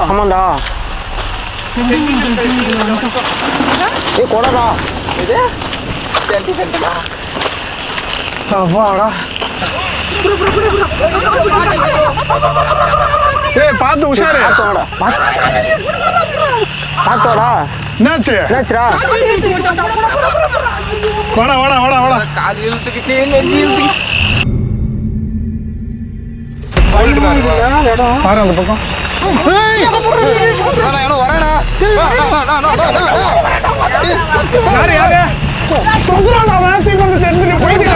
ஆமாண்டா. ஏய் கொடடா. இது வாடா. ஏய் பார்த்து உஷாரு. பார்த்தோடா. என்னாச்சு? என்னாச்சுடா? வாடா வாடா வாடா வாடா. காது இழுத்துக்கிச்சு, நெஞ்சு இழுத்துக்கிச்சு. பாரு அந்த பக்கம். யாரு யாரு? தொங்குறான் அவன். சீக்கிரம் தெரிஞ்சு போயிட்டு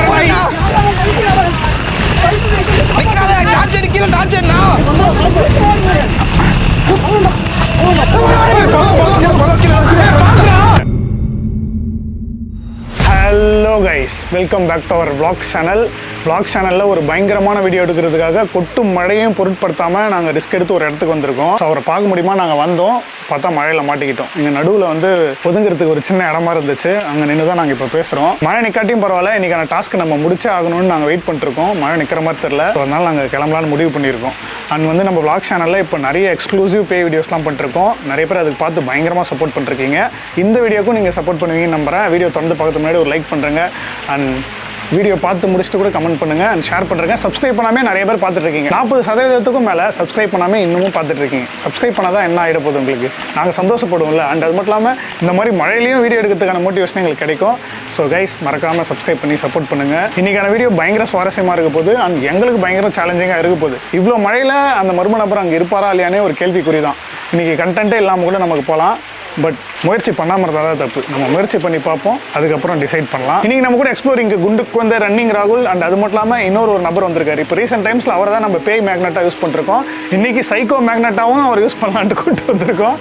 hello guys, welcome back to our vlog channel. சேனலில் ஒரு பயங்கரமான வீடியோ எடுக்கிறதுக்காக கொட்டும் மழையும் பொருட்படுத்தாமல் நாங்கள் ரிஸ்க் எடுத்து ஒரு இடத்துக்கு வந்திருக்கோம். அவரை பார்க்க முடியுமா நாங்கள் வந்தோம், பார்த்தா மழையில் மாட்டிக்கிட்டோம். இங்கே நடுவில் வந்து ஒதுங்கிறதுக்கு ஒரு சின்ன இடமா இருந்துச்சு, அங்கே நின்று தான் நாங்கள் இப்போ பேசுகிறோம். மழை நிற்காட்டியும் பரவாயில்ல, இன்றைக்கான டாஸ்க்கு நம்ம முடிச்சே ஆகணும்னு நாங்கள் வெயிட் பண்ணிருக்கோம். மழை நிற்கிற மாதிரி தெரியல, அதனால நாங்கள் கிளம்பலான்னு முடிவு பண்ணியிருக்கோம். அண்ட் வந்து நம்ம vlog சேனலில் இப்போ நிறைய எக்ஸ்க்ளூசிவ் பே வீடியோஸ்லாம் பண்ணிருக்கோம். நிறைய பேர் அதுக்கு பார்த்து பயங்கரமாக சப்போர்ட் பண்ணிருக்கீங்க. இந்த வீடியோக்கும் நீங்கள் சப்போர்ட் பண்ணுவீங்கன்னு நம்புகிறேன். வீடியோ தொடர்ந்து பார்க்கறதுக்கு முன்னாடி ஒரு லைக் பண்ணுறேங்க, அண்ட் வீடியோ பார்த்து முடிச்சுட்டு கூட கமெண்ட் பண்ணுங்கள் அண்ட் ஷேர் பண்ணுறேங்க. சப்ஸ்கிரைப் பண்ணாமல் நிறைய பேர் பார்த்துட்ருக்கீங்க. 40% மேலே சப்ஸ்கிரைப் பண்ணாமல் இன்னமும் பார்த்துட்ருக்கீங்க. சப்ஸ்கிரைப் பண்ணால் என்ன ஆகிட போகுது உங்களுக்கு? நாங்கள் சந்தோஷப்படுவோம்ல. அண்ட் அது மட்டும் இல்லாமல் இந்த மாதிரி மழையிலையும் வீடியோ எடுக்கிறதுக்கான மோட்டிவேஷன் எங்களுக்கு கிடைக்கும். ஸோ கைஸ், மறக்காமல் சப்ஸ்கிரைப் பண்ணி சப்போர்ட் பண்ணுங்கள். இன்றைக்கான வீடியோ பயங்கர சுவாரஸ்யமாக இருக்க போகுது அண்ட் எங்களுக்கு பயங்கர சேலஞ்சிங்காக இருக்க போகுது. இவ்வளோ மழையில் அந்த மர்ம நபர் அங்கே இருப்பாரா இல்லையானே ஒரு கேள்விக்குறி தான். இன்றைக்கி கண்டென்ட்டே இல்லாமல் கூட நமக்கு போகலாம். பட் முயற்சி பண்ணாமல் இருந்தால் தான் தப்பு. நம்ம முயற்சி பண்ணி பார்ப்போம், அதுக்கப்புறம் டிசைட் பண்ணலாம். இன்றைக்கி நம்ம கூட எக்ஸ்ப்ளோரிங்கு குண்டுக்கு வந்து ரன்னிங் ராகுல் அண்ட் அது மட்டும் இல்லாமல் இன்னொரு நபர் வந்திருக்காரு. இப்போ ரீசெண்ட் டைம்ஸில் அவர் தான் நம்ம பேய் மேக்னெட்டாக யூஸ் பண்ணிருக்கோம். இன்றைக்கி சைக்கோ மேக்னெட்டாகவும் அவர் யூஸ் பண்ணலான்ட்டு கூப்பிட்டு வந்திருக்கோம்.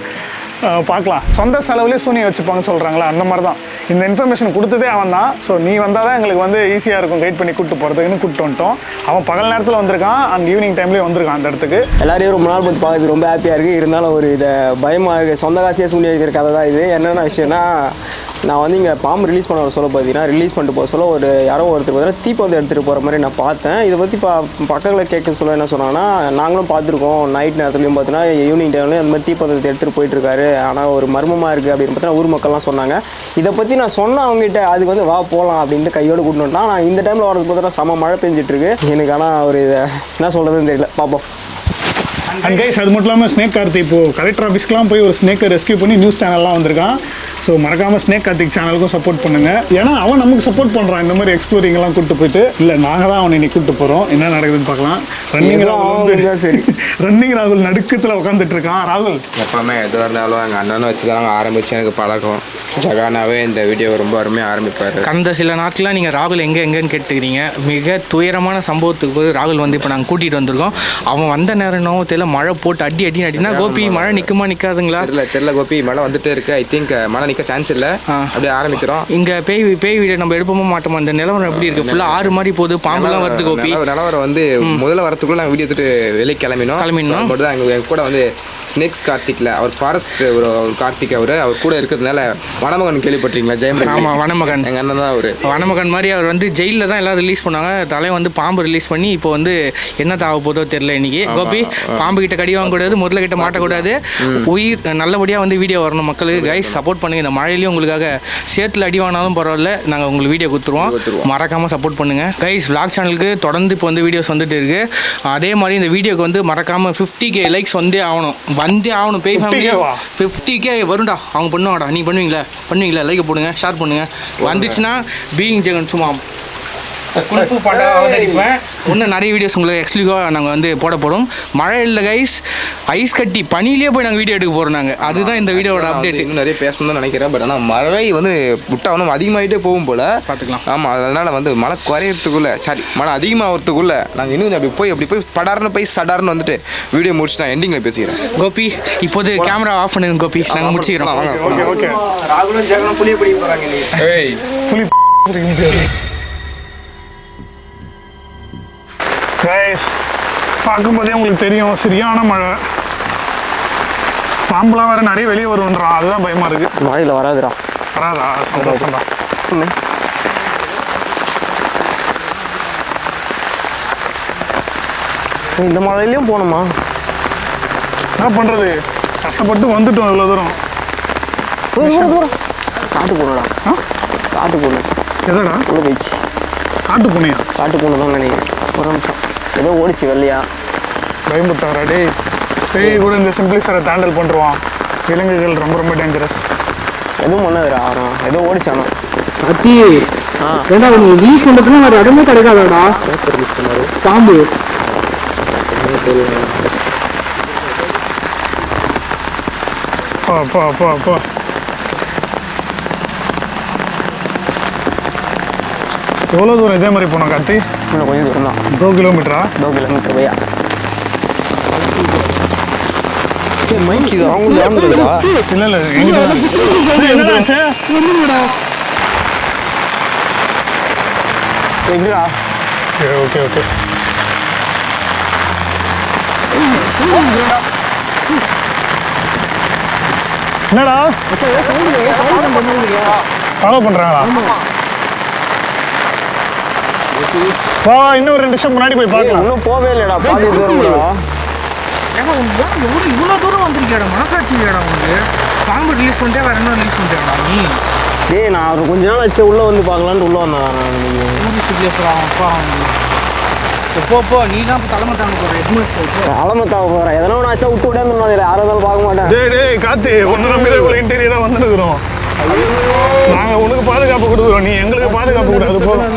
பார்க்கலாம். சொந்த செலவுலேயே சூனியை வச்சுப்பாங்க சொல்கிறாங்களா, அந்த மாதிரி தான். இந்த இன்ஃபர்மேஷன் கொடுத்ததே அவன் தான். ஸோ நீ வந்தால் தான் எங்களுக்கு வந்து ஈஸியாக இருக்கும் கைட் பண்ணி கூப்பிட்டு போகிறதுக்குன்னு கூப்பிட்டு வந்துட்டோம். அவன் பகல் நேரத்தில் வந்திருக்கான் அண்ட் ஈவினிங் டைம்லேயே வந்திருக்கான் அந்த இடத்துக்கு. எல்லாரையும் ரொம்ப நாள் பார்த்து பார்க்கறது ரொம்ப ஹாப்பியாக இருக்குது. இருந்தாலும் ஒரு இதை பயமாக இருக்குது. சொந்த காசுலேயே சூனியை வைக்கிற கதை தான் இது. என்னென்ன விஷயம்னா, நான் வந்து இங்கே பாம்பு ரிலீஸ் பண்ண சொல்ல பார்த்தீங்கன்னா, ரிலீஸ் பண்ணிட்டு போக சொல்ல ஒரு யாரோ ஒருத்தர் பார்த்தீங்கன்னா தீப்பந்து எடுத்துகிட்டு போகிற மாதிரி நான் பார்த்தேன். இதை பற்றி பக்கத்தில் கேட்க சொல்ல என்ன சொன்னாங்கன்னா, நாங்களும் பார்த்துருக்கோம் நைட் நேரத்துலையும் பார்த்தீங்கன்னா ஈவினிங் டைம்லேயும் அந்த மாதிரி தீப்பந்தத்தை எடுத்துகிட்டு போயிட்டுருக்காரு, ஆனால் ஒரு மர்மமாக இருக்குது அப்படின்னு பார்த்தீங்கன்னா ஊர் மக்கள்லாம் சொன்னாங்க. இதை பற்றி நான் சொன்னேன் அவங்ககிட்ட, அதுக்கு வந்து வா போகலாம் அப்படின்ட்டு கையோடு கூட்டிட்டு வந்துட்டான். நான் இந்த டைமில் வரது பார்த்தீங்கன்னா செம மழை பெஞ்சிட்ருக்கு எனக்கு. ஆனால் ஒரு இதை என்ன சொல்கிறதுன்னு தெரியல, பார்ப்போம். அண்ட் கைஸ், அது மட்டும் இல்லாமல் ஸ்னேக் கார்த்திக் இப்போது கலெக்டர் ஆஃபீஸ்க்குலாம் போய் ஒரு ஸ்னேக்கை ரெஸ்கியூ பண்ணி நியூஸ் சேனல்லாம் வந்திருக்கான். ஸோ மறக்காமல் ஸ்னேக் கார்த்திக் சேனலுக்கும் சப்போர்ட் பண்ணுங்கள். ஏன்னா அவன் நமக்கு சப்போர்ட் பண்ணுறான். இந்த மாதிரி எக்ஸ்ப்ளோரிங்லாம் கூப்பிட்டு போயிட்டு, இல்லை நாங்கள் தான் அவனை இன்னைக்கு கூப்பிட்டு போகிறோம். என்ன நடக்குதுன்னு பார்க்கலாம். ரன்னிங் ராகுல் சரி, ரன்னிங் ராகுல் நடுக்கத்தில் உட்காந்துட்டு இருக்கான். ராகுல் எப்பவுமே எதுவாக இருந்தாலும் எங்கள் அண்ணனை வச்சு தான் ஆரம்பித்து எனக்கு பழக்கம். ஜகானாவே இந்த வீடியோ ரொம்ப அருமையாக ஆரம்பிப்பார். கடந்த சில நாட்களாக நீங்கள் ராகுல் எங்கேன்னு கேட்டுக்கிறீங்க. மிக துயரமான சம்பவத்துக்கு போது ராகுல் வந்து இப்போ நாங்கள் கூட்டிகிட்டு வந்திருக்கோம். அவன் வந்த நேரம் என்னவோ தெரியல, மழை போட்டு அடினா கோபி மழை நிற்குமா நிற்காதுங்களா தெரியல கோபி, மழை வந்துட்டே இருக்கு. ஐ திங்க் மழை நிற்க சான்ஸ் இல்லை. அப்படியே ஆரம்பிக்கிறோம். இங்கே பேய் வீடியோ நம்ம எடுப்போமா மாட்டோமா? இந்த நிலவரம் எப்படி இருக்குது? ஃபுல்லாக ஆறு மாதிரி போகுது, பாம்புலாம் வருது கோபி. நிலவரம் வந்து முதல்ல வரத்துக்குள்ள நாங்கள் வீடியோ எடுத்துட்டு வெளியே கிளம்பினோம். மட்டும் தான் எங்கள் கூட வந்து ஸ்னேக்ஸ் கார்த்திக்ல அவர் ஃபாரஸ்ட் ஒரு கார்த்திக் அவர் கூட இருக்கிறதுனால வனமகன் கேள்விப்பட்டிருக்கீங்களா? ஜெயம். ஆமாம், வனமகன் எங்கள் அண்ணன் தான் அவர். வனமகன் மாதிரி அவர் வந்து ஜெயிலில் தான் எல்லாம் ரிலீஸ் பண்ணாங்க. தலை வந்து பாம்பு ரிலீஸ் பண்ணி இப்போ வந்து என்ன தாவ போதோ தெரியல. இன்னைக்கு கோபி பாம்பு கிட்ட கடி வாங்கக்கூடாது, முதல்ல கிட்ட மாட்டக்கூடாது. உயிர் நல்லபடியாக வந்து வீடியோ வரணும். மக்களுக்கு கைஸ் சப்போர்ட் பண்ணுங்க. இந்த மழையிலையும் உங்களுக்காக சேத்துல அடி வாங்கினாலும் பரவாயில்ல, நாங்கள் உங்களுக்கு வீடியோ கொடுத்துருவோம். மறக்காமல் சப்போர்ட் பண்ணுங்க கைஸ். vlog சேனலுக்கு தொடர்ந்து இப்போ வந்து வீடியோஸ் வந்துட்டு இருக்கு. அதே மாதிரி இந்த வீடியோக்கு வந்து மறக்காமல் 50K லைக்ஸ் வந்தே ஆகணும். பேய் ஃபேமிலி 50K வரும்டா. அவங்க பண்ணுவாங்கடா. நீ பண்ணுவீங்களா? லைக் போடுங்க, ஷேர் பண்ணுங்க. வந்துச்சுன்னா பீயிங் ஜெகன் சும்மா குல்ஃபு பாட்டா அவதரிப்பேன். இன்னும் நிறைய வீடியோஸ் உங்களுக்கு எக்ஸ்க்ளூசிவாக நாங்கள் வந்து போடும். மழை இல்லை கைஸ், ஐஸ் கட்டி பனியிலே போய் நாங்கள் வீடியோ எடுக்க போகிறோம். நாங்கள் அதுதான் இந்த வீடியோட அப்டேட். இன்னும் நிறைய பேசணும்னு தான் நினைக்கிறேன். பட் ஆனால் மழை வந்து விட்டாலும் அதிகமாகிட்டே போகும் போல் பார்த்துக்கலாம். ஆமாம், அதனால் வந்து மழை குறையிறதுக்குள்ளே மழை அதிகமாகிறதுக்குள்ளே நாங்கள் இன்னும் அப்படி போய் படார்னு போய் சடார்னு வந்துட்டு வீடியோ முடிச்சு நான் எண்டிங்கில் பேசிக்கிறேன். கோபி இப்போது கேமரா ஆஃப் பண்ணுங்க கோபி, நாங்கள் முடிச்சுக்கிறோம். ஓகே. ராகுலும் ஜெகனும் புளிய பிடிக்க போகிறாங்க. கைஸ், பார்க்கும்போதே உங்களுக்கு தெரியும் சரியான மழை. பாம்புலாம் வேறு நிறைய வெளியே வருவன்றான். அதுதான் பயமாக இருக்குது. மழையில் வராதுடா. வராதா? சந்தோஷம்டா. இந்த மழையிலையும் போகணுமா? என்ன பண்ணுறது? கஷ்டப்பட்டு வந்துட்டோம் இவ்வளோ தூரம். தூரம் காட்டு பூனைடா. காட்டு பூனை எதடா உள்ள போயிடுச்சு. காட்டு பூனையா? காட்டு பூனை தான் நினைக்கிறேன். ஒரு நிமிஷம் ஏதோ ஓடிச்சு வெள்ளையா. பயமுட்டாரா டே? பேய் கூட இந்த சிம்பிளிசரை ஹேண்டில் பண்ணுறான். விலங்குகள் ரொம்ப ரொம்ப டேஞ்சரஸ். எதுவும் பண்ணாதுடா அவன். ஏதோ ஓடிச்சானோ. அத்தி ஏண்டா உனக்கு ரிலீஸ் பண்ணுறதுலாம் வேறு இடமே கிடைக்காதாடா? சாம்பு அப்பா எவ்வளோ தூரம் இதே மாதிரி போனோம் கார்த்தி? இன்னும் கொஞ்சம் தூரம் தான். 2 கிலோமீட்டரா? 2 கிலோமீட்டர் பையா. மைக் இது அவங்க ஜாமுடா. இல்லை எங்கிட்ட எப்படிடா? ஓகே என்னடா ஃபாலோ பண்ணுறாங்களா? வா இன்னும் 2 நிமிஷம் முன்னாடி போய் பார்க்கலாம். இன்னும் போவே இல்லைடா. பாதி தூரம்டா. இவ்வளோ தூரம் வந்திருக்கியாடா? மனசாட்சி இல்லையாடா உனக்கு? பாம்பு ரிலீஸ் பண்ணிட்டே வேற என்ன ரிலீஸ் பண்ணிட்டேடா நீ? டேய் நான் ஒரு கொஞ்ச நாள் ஆச்சு உள்ளே வந்து பார்க்கலான்ட்டு உள்ளே வந்தேன் நான். போ நீ தான் இப்போ தலைமை தாங்க போகிற ஹெட்மாஸ்டர். தலைமை தாவ போகிறேன். எதனா ஒன்று ஆச்சா விட்டு விடாந்து யாரும் இருந்தாலும் பார்க்க மாட்டேன். டேய் கார்த்தி ஒன்று நம்பி ஒரு இன்டீரியராக வந்துருக்குறோம். நாங்கள் உனக்கு பாதுகாப்பு கொடுக்குறோம், நீ எங்களுக்கு பாதுகாப்பு கொடுக்குறது போதும்.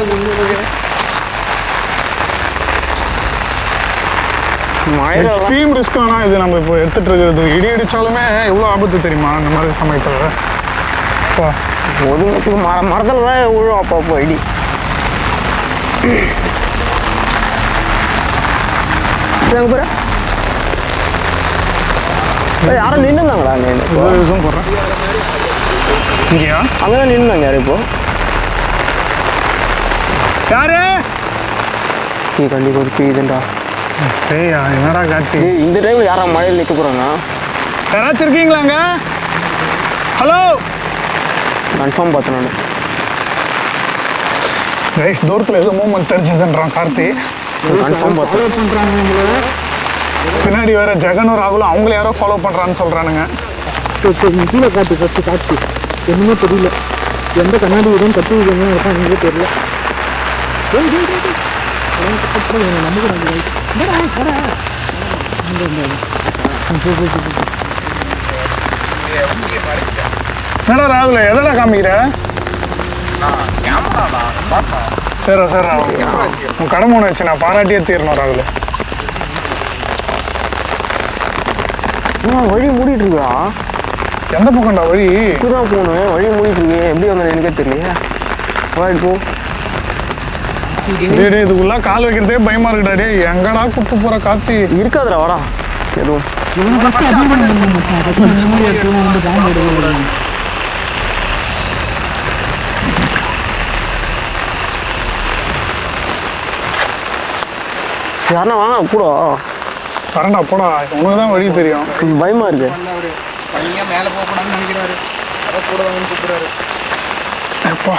மழையில எக்ஸ்ட்ரீம் ரிஸ்க் ஆனால் இது நம்ம இப்போ எடுத்துகிட்டு இருக்கிறது. இடி அடித்தாலுமே எவ்வளோ ஆபத்து தெரியுமா அந்த மாதிரி சமயத்தில்? ஒதுங்கத்துக்கு மரத்தில் தான் விழும் அப்போ இடி. போகிற யாரும் நின்றுந்தாங்களா? அங்கே விஷயம் போடுறேன் இங்கேயா? அங்கே தான் நின்றுந்தாங்க யார் இப்போ? யாரு? கண்டிப்பாக ஒரு பெய்யுதுண்டா. ஏய்யா என்னடா கார்த்தி? இந்த டைமில் யாரா மழையில் நிற்க போகிறாங்க? யாராச்சும் இருக்கீங்களாங்க? ஹலோ கன்ஃபார்ம் பார்த்தேன் நான். கைஸ் தூரத்தில் ஏதோ மூவ்மெண்ட் தெரிஞ்சதுன்றான் கார்த்தி. கன்ஃபார்ம் பார்த்தேன். பின்னாடி வேற ஜெகனும் ராகுலும் அவங்கள யாரோ ஃபாலோ பண்ணுறான்னு சொல்கிறானுங்க. கீழே காட்டு ஃபஸ்ட்டு காட்சி என்னமோ தெரியல. எந்த கண்ணாடி விடும் கட்டி விடுன்னு இருக்கா நீங்களே தெரியல. என்னடா ராகுல எதடா காமிக்கிற? சரி உன் கடமை ஒன்று வச்சு நான் பாராட்டியே தீரணும் ராகுல. வழி மூடிட்டு இருக்கா? எந்த பக்கம்டா வழி? இப்பதான் போகணும். வழி மூடிட்டு இருக்கு. எப்படி வந்தேன் எனக்கே தெரியல. போ. டே இதுக்குள்ள கால் வைக்கிறதே பயமா இருக்குடா. டே எங்கடா கூப்பிட்டு போற கார்த்தி? இருக்காதுடா வாடா எதுவும். யாருன்னா வாங்க கூட. வரண்டா போடா, உனக்கு தான் வழி தெரியும். பயமா இருக்கு. மேலே போகக்கூடாதுன்னு நினைக்கிறாரு. அதான் கூட வாங்கன்னு கூப்பிடுறாரு. எப்பா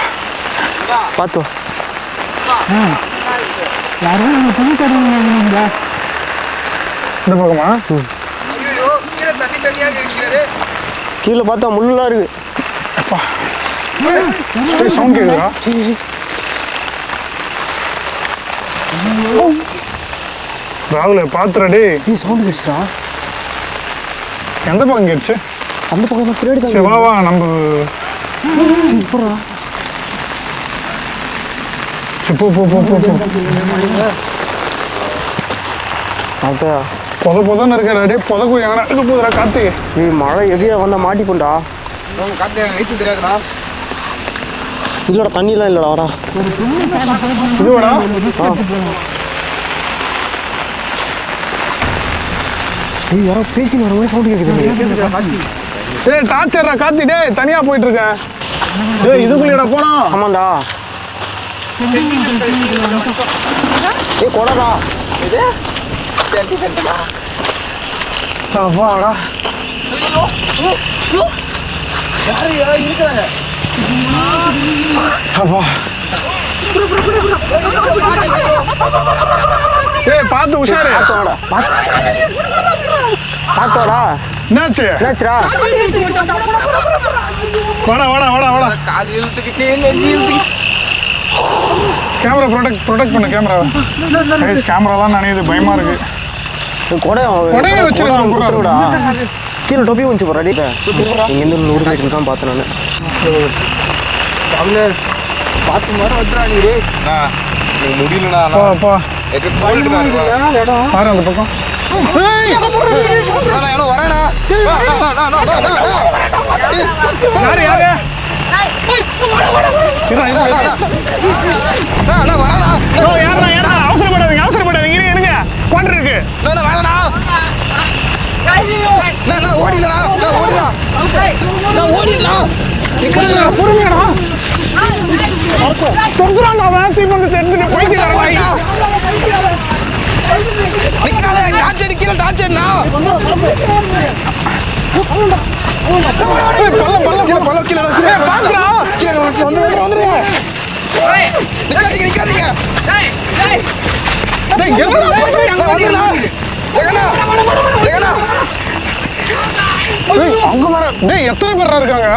பார்த்து யாரும் துணி தருவீங்களா? இந்த பக்கமா? கீழே பார்த்தா முள்ளெலாம் இருக்கு. எப்பா சவுண்ட் கேட்குதா? ராகுல பாத்துறா. Day sound கேட்டுச்சுடா. எந்த பக்கம் கேட்டுச்சு? அந்த பக்கம் தான் பின்னாடி தான். சரி வா நம்ம போடுறா. சரி போ சாப்பிட்டா பொதன்னு இருக்கடா. டே பொதக்குழி எங்கடா இருக்க போதுடா கார்த்தி? மழை எதையா வந்தால் மாட்டிப்போண்டா. கார்த்தி நீச்சல் தெரியாதுண்ணா. இல்லைடா தண்ணிலாம் இல்லைடா வாடா. இதுவாடா? யாரோ பேசி வர மாதிரி சவுண்டு கேட்குது. டேய் டார்ச்சர்ரா கார்த்தி. டே தனியா போயிட்டு இருக்கேன். டேய் இதுக்குள்ளேடா போனா? ஆமாண்டா. கொடடா இது வாடா. அப்பா ஏய் பார்த்து உஷாரு. வாடா. பார்த்தோடா என்னாச்சு என்னாச்சுடா வாடா வாடா வாடா வாடா கேமரா ப்ரொடெக்ட் பண்ணு கேமராவை கேமராலாம் நினைக்குது பயமா இருக்கு கொடையை வச்சிருக்கா கீழே டொப்பி வந்துச்சு போறாடி இங்கேருந்து 100 மீட்டர் தான் பார்த்தேன் நான் பார்த்து மாதிரி வந்துடுறாங்க முடியலண்ணா அப்பா பாரு அந்த பக்கம் வரேண்ணா யாரு யாரு அவசரப்படாதீங்க இருங்க குவாண்டர் இருக்கு தொங்குறாங்க அவன் தீபங்கத்தை எடுத்துட்டு அங்க வர டேய் எத்தனை பேர் இருக்காங்க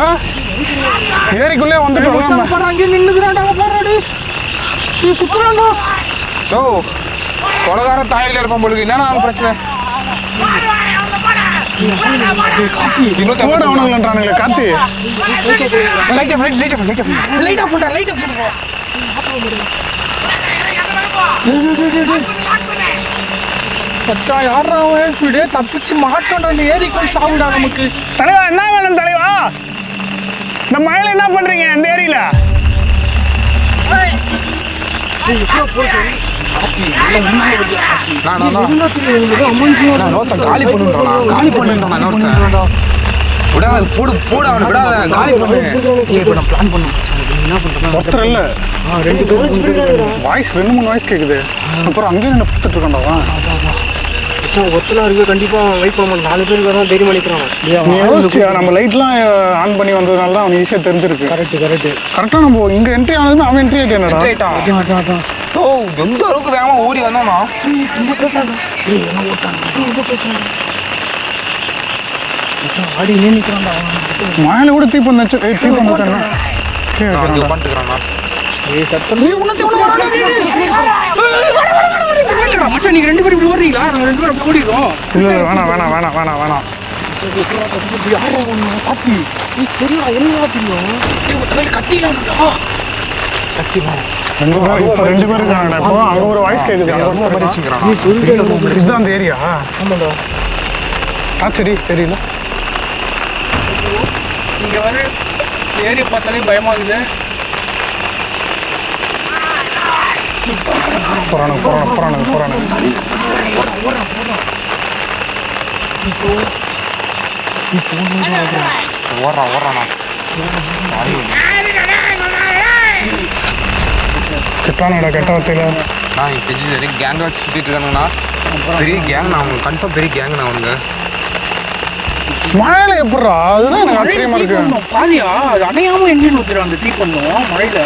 ஏரிக்குள்ளே வந்துட்டு கொலகார தாயில இருப்பான் பொழுது என்னன்னா பிரச்சனை அவனுங்களான்றானுங்களே கார்த்தி யாரா தப்பிச்சு மாட்டோம் ஏரிக்குள் சாவுடா நமக்கு. தலைவா என்ன வேணும் தலைவா? இந்த மழையில என்ன பண்றீங்க இந்த ஏரியில? ஒருத்தர் இல்ல வாய்ஸ் 2-3 வாய்ஸ் கேக்குது. அப்புறம் அங்கேயும் என்ன பார்த்துட்டு இருக்காண்டா ஒருத்தலாம் இருக்கு கண்டிப்பா வெயிட் பண்ண மாட்டோம் 4 பேருக்கு தான் தைரியம் அளிக்கிறான். நம்ம லைட்லாம் ஆன் பண்ணி வந்ததுனால தான் அவனுக்கு ஈஸியாக தெரிஞ்சிருக்கு. கரெக்டாக நம்ம இங்கே என்ட்ரி ஆனதுமே அவன் என்ட்ரி ஆகிட்டு என்னடா ஓ எந்த அளவுக்கு வேகமாக ஓடி வந்தானா மழையில கூட தீப்பம் வச்சு தீப்பம் வச்சானா நீங்க 2 பேரும் இப்படி ஓடுறீங்களா? நாங்க 2 பேரும் அப்படி ஓடிடுறோம். இல்ல வேணாம் வேணாம் வேணாம் வேணாம் வேணாம் ரெண்டு பேரும் இருக்காங்கடா. இப்போ அங்க ஒரு வாய்ஸ் கேக்குது. இதுதான் அந்த ஏரியா. சரி தெரியல. இங்க வர ஏரியா பார்த்தாலே பயமாகுது. போறானு சிட்டானடா கெட்ட வார்த்தையில கேங்காக சுற்றிட்டு இருக்கானுங்கண்ணா. பெரிய கேங் நான் அவங்க கன்ஃபார்ம் பெரிய கேங் நான் அவங்க மழையில எப்படா? அதுதான் எனக்கு ஆச்சரியமா இருக்கு. பாதியா அது அணையாம என்ஜின் ஊத்துறான் அந்த தீப்பந்தம் மழையில.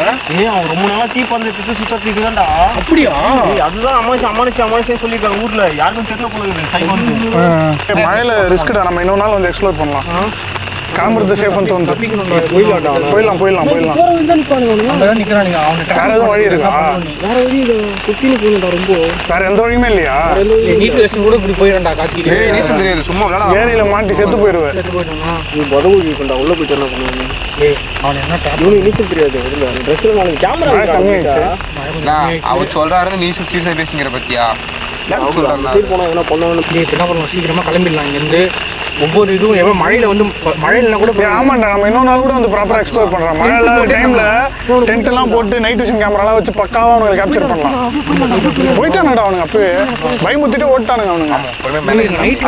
அவன் ரொம்ப நாளா தீப்பந்தத்துக்கு சுத்தத்துக்கு தான்டா. அப்படியா? அதுதான் அமானுஷம் சொல்லியிருக்காங்க ஊர்ல. யாருக்கும் தெரியல போல. மழையில ரிஸ்க்டா. நம்ம இன்னொரு நாள் வந்து எக்ஸ்ப்ளோர் பண்ணலாம். கிளம்புறது சேஃப்னு தோணுது. போயிடலாம் வேற எதுவும் வழி இருக்கா? வேற எந்த வழியுமே இல்லையா? நீச்சல் கூட இப்படி போயிடா காத்தி. நீச்சல் தெரியாது சும்மா ஏரியில மாட்டி செத்து போயிடுவேன். உள்ள போயிட்டு என்ன பண்ணுவாங்க? நீச்சல் தெரியாது. கேமரா கம்மி ஆயிடுச்சு. அவர் சொல்றாரு நீச்சல் சீரியஸா பேசுங்கிற பத்தியா போனா என்ன பண்ணுவாங்க? சீக்கிரமா கிளம்பிடலாம் இங்கிருந்து. ஒவ்வொரு இதுவும் எவ்வளோ மழையில வந்து மழையில கூட ஆமாண்டா நம்ம இன்னொரு நாள் கூட வந்து ப்ராப்பராக எக்ஸ்ப்ளோர் பண்ணுறோம். மழையில டைம்ல டென்ட் எல்லாம் போட்டு நைட் விஷன் கேமராலாம் வச்சு பக்காவாக அவனுக்கு கேப்சர் பண்ணலாம். போயிட்டானுடா அவனுங்க அப்பவே பயமுத்திட்டு ஓட்டானுங்க அவனுங்க.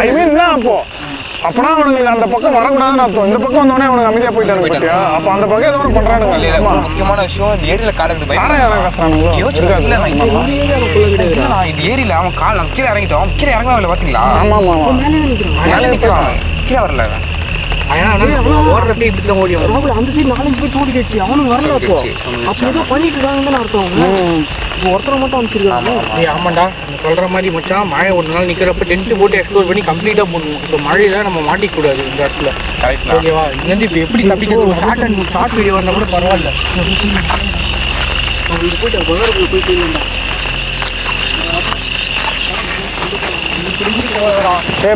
ஐ மீன் என்ன அப்பனா அவனுக்கு அந்த பக்கம் வரக்கூடாதுன்னு அர்த்தம். இந்த பக்கம் வந்தோடனே அவனுக்கு அமைதியாக போயிட்டானுங்க பத்தியா? அப்போ அந்த பக்கம் ஏதோ ஒன்று பண்ணுறானுங்க. முக்கியமான விஷயம் ஏரியில காலந்து சாரா யாரும் காசுறானுங்களோ இது ஏரியில அவன் கால் கீழே இறங்கிட்டோம். கீழே இறங்கவே இல்லை பாத்தீங்களா? ஆமா மேலே நிற்கிறான் கீழே வரல. ஓடுறப்ப இப்படி தான் ஓடி வரும். ராகுல் அந்த சைடு 4-5 பேர் சவுண்ட் கேட்டுச்சு, அவனுக்கு வரல. அப்போ ஏதோ பண்ணிட்டு இருக்காங்கன்னு அர்த்தம். ஒருத்தரை மட்டும் அமைச்சிருக்காங்க. ஆமாண்டா சொல்கிற மாதிரி மச்சான், மழை ஒரு நாள் நிற்கிறப்ப டென்ட்டு போட்டு எக்ஸ்ப்ளோர் பண்ணி கம்ப்ளீட்டாக போடணும். இப்போ மழையில் நம்ம மாட்டிக்கூடாது இந்த இடத்துல. ஓகேவா? இங்கேருந்து இப்போ எப்படி தப்பிக்கிறது? ஷார்ட் வீடியோ வந்தால் கூட பரவாயில்ல. போயிட்டு பகரக்குள்ள போயிட்டு இல்லைண்டா.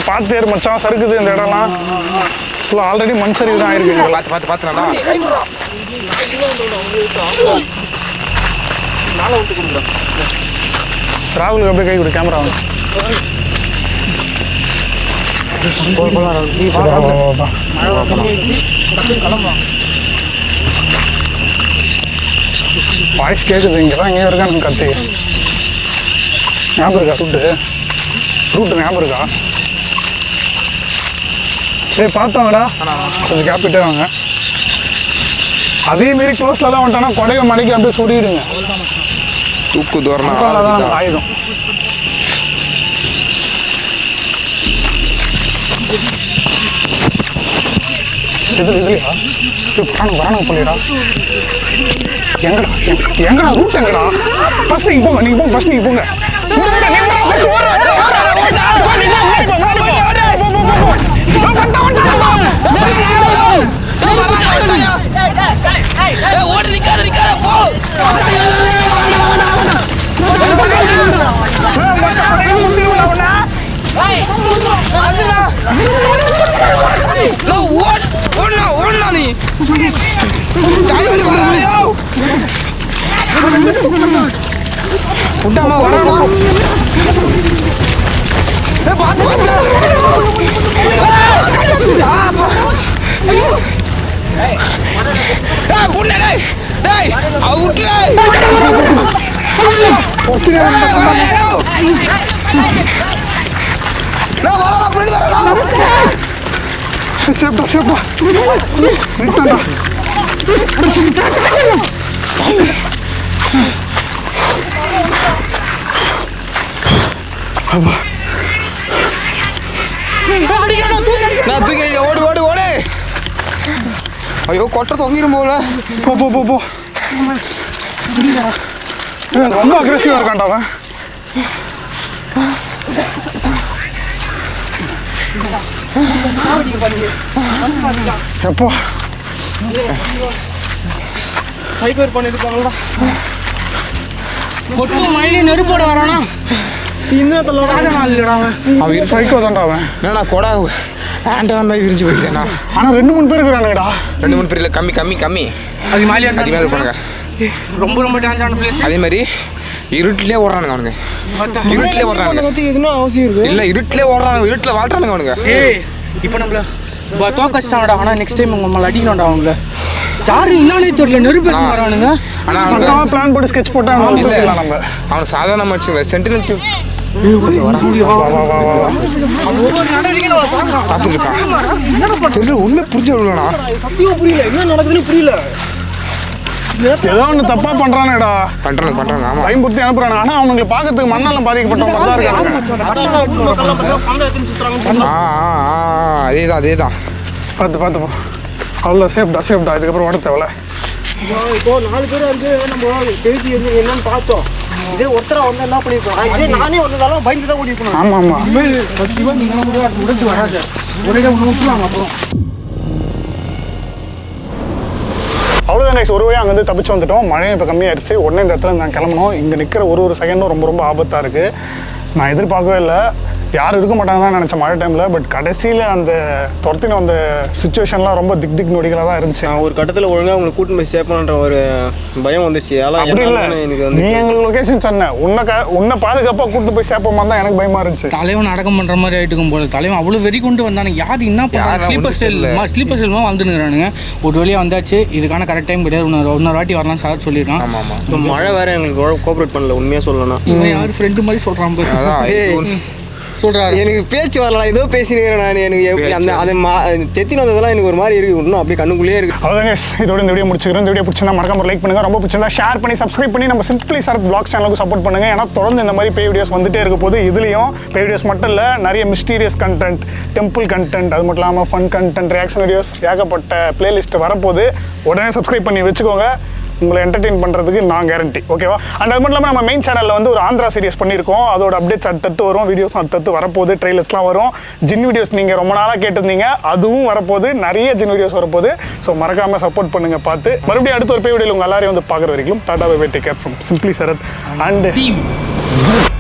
பார்த்து ஏறு மச்சான், சறுக்குது இந்த இடம்லாம். ஃபுல்லாக ஆல்ரெடி மண் சரிவு தான் ஆயிருக்கு. பார்த்துலாம் ராகுலுக்கு அப்படியே கை கொடு, கேமரா வாங்க. வாய்ஸ் கேட்குது, இங்கே தான் எங்கேயோ இருக்கா எனக்கு கத்து. ஞாபகம் இருக்கா ரூட்டு ஞாபகம் இருக்கா? பார்த்தோங்கடா, கொஞ்சம் கேப்பிட்டே வாங்க. அதே மாரி க்ளோஸில் தான் வந்துட்டோன்னா கொடையை மலைக்கு அப்படியே சொல்லிடுங்க. தூக்கு தூரம் ஆயுதம். இதுலையா பிராணம் பண்ணிடா. எங்கடா ரூட் எங்கடா? ஃபர்ஸ்ட் நீங்க போங்க, ஃபர்ஸ்ட் நீங்க போங்க. சேப்டா நான் தூக்கி ஓடு ஓடு ஓடு. ஐயோ கொட்டை தொங்கிரும் போல. போ ரொம்ப அக்ரெசிவாக இருக்கான்டா அவன். எப்போ சைக்கிள் பண்ணிருப்பாங்களா? கொட்டு மழை நெருப்போட வரானா? இன்னத்துல அவன் சைக்கோ தான்டா அவன். என்னடா கொடை ஆண்டா மாதிரி விரிஞ்சு போயிட்டேண்ணா. ஆனால் 2-3 பேர் இருக்கிறானுங்கடா. 2-3 பேர் இல்லை, கம்மி. அது மேலே போனாங்க. ரொம்ப டேஞ்சான பிளேஸ். அதே மாதிரி இருட்டிலே ஓடுறானுங்க அவனுங்க. இருட்டிலே ஓடுறானுங்க. எதுனா அவசியம் இருக்கு இல்லை, இருட்டிலே ஓடுறானுங்க, இருட்டில் வாழ்றானுங்க அவனுங்க. இப்போ நம்மள தோக்கச்சிட்டாங்கடா. ஆனால் நெக்ஸ்ட் டைம் நம்மளை அடிக்கணும்டா அவங்க. யாரு என்னன்னே தெரியல, நெருப்பு வரானுங்க. ஆனால் பிளான் போட்டு ஸ்கெட்ச் போட்டால் நம்ம அவனுக்கு சாதாரண மனுஷங்க சென்டினல் உண்மை புரிஞ்சு விடலண்ணா. புரியல என்ன நடக்குதுன்னு புரியல. ஏதோ ஒன்று தப்பா பண்றானேடா. பண்றாங்க ஆமா. பயன்படுத்தி அனுப்புறாங்க. ஆனா அவனுங்களை பார்க்கறதுக்கு மண்ணெல்லாம் பாதிக்கப்பட்டவங்க தான் இருக்காங்க. அதேதான் பார்த்து போ. அவ்வளோ சேஃப்டா இதுக்கப்புறம் ஓட தேவையில்ல. இப்போ 4 பேர் இருக்கு, நம்ம பேசி என்னன்னு பார்த்தோம். இதே ஒருத்தரா வந்து என்ன பண்ணிருக்கோம்? இதே நானே வந்ததாலும் பயந்து தான் ஓடி இருக்கணும். ஆமா முடிச்சு வராது. ஒரே அப்புறம் அவ்வளோதான் கைஸ், ஒரு வழியாக அங்கேருந்து தப்பிச்சு வந்துட்டோம். மழையும் இப்போ கம்மியாகிடுச்சு. உடனே இந்த இடத்துல நான் கிளம்பணும். இங்கே நிற்கிற ஒரு செகண்டும் ரொம்ப ஆபத்தாக இருக்குது. நான் எதிர்பார்க்கவே இல்லை, யாரும் இருக்க மாட்டாங்க தான் நினச்சேன் மழை டைமில். பட் கடைசியில் அந்த துரத்தின அந்த சுச்சுவேஷன்லாம் ரொம்ப திக் நொடிகளாக தான் இருந்துச்சு. ஒரு கட்டத்தில் ஒழுங்காக உங்களுக்கு கூட்டு போய் சேஃப் பண்ணுற ஒரு பயம் வந்துச்சு. அப்படி இல்லை, நீ எங்களுக்கு லொக்கேஷன் சொன்ன உன்னை பாதுகாப்பாக கூட்டு போய் சேஃபாக தான் எனக்கு பயமாக இருந்துச்சு. தலைவன் அடக்கம் பண்ணுற மாதிரி ஆகிட்டு போல. தலைவன் அவ்வளோ வெறி கொண்டு வந்தானுங்க. யார் என்ன பண்ணுறாங்க? ஸ்லீப்பர் ஸ்டைல் வந்துருங்கிறானுங்க. ஒரு வழியாக வந்தாச்சு. இதுக்கான கரெக்ட் டைம் கிடையாது. இன்னொரு வாட்டி வரலாம் சார் சொல்லியிருக்கான். இப்போ மழை வேறு எங்களுக்கு கோஆப்ரேட் பண்ணல. உண்மையாக சொல்லணும்னா இவன் யார் ஃப்ரெண்டு மாதிரி சொல்கிறான். சொல்கிறாரு. எனக்கு பேச்சு வரலாம், ஏதோ பேசினுக்கிறேன் நான். எனக்கு அந்த அது தெத்தின்னு வந்ததெல்லாம் எனக்கு ஒரு மாதிரி இருக்குது, இன்னும் அப்படியே கண்ணுக்குள்ளேயே இருக்குது. அவ்வளோதாங்க, இதோட இந்த வீடியோ முடிச்சுக்கிறோம். இந்த வீடியோ பிடிச்சிருந்தா மறக்காம லைக் பண்ணுங்க, ரொம்ப பிடிச்சிருந்தா ஷேர் பண்ணி சப்ஸ்கிரைப் பண்ணி நம்ம சிம்பிளி சரத் vlog சேனலுக்கு சப்போர்ட் பண்ணுங்க. ஏன்னா தொடர்ந்து இந்த மாதிரி பேய் வீடியோஸ் வந்துட்டே இருக்க போது. இதுலேயும் பேய் வீடியோஸ் மட்டும் இல்லை, நிறைய மிஸ்டீரியஸ் கண்டென்ட், டெம்பிள் கண்டென்ட், அது மட்டும் இல்லாமல் ஃபன் கண்டென்ட், ரியாக்ஷன் வீடியோஸ், ஏகப்பட்ட பிளேலிஸ்ட் வரப்போது. உடனே சப்ஸ்கிரைப் பண்ணி வச்சுக்கோங்க, உங்களை என்டர்டெயின் பண்ணுறதுக்கு நான் கேரண்டி. ஓகேவா? அண்ட் அது மட்டும் இல்லாமல் நம்ம மெயின் சேனலில் வந்து ஒரு ஆந்திரா சீரிஸ் பண்ணியிருக்கோம். அதோட அப்டேட்ஸ் அடுத்தடுத்து வரும், வீடியோஸும் அடுத்தடுத்து வரப்போகுது, ட்ரெய்லர்ஸ்லாம் வரும். ஜின் வீடியோஸ் நீங்கள் ரொம்ப நாளாக கேட்டிருந்தீங்க, அதுவும் வரப்போகுது, நிறைய ஜின் வீடியோஸ் வரப்போகுது. ஸோ மறக்காமல் சப்போர்ட் பண்ணுங்கள் பார்த்து. மறுபடியும் அடுத்த ஒரு பேய் வீடியோவில் உங்கள் எல்லாரையும் வந்து பார்க்குற வரைக்கும் tata bye bye, take care from simply Sarath and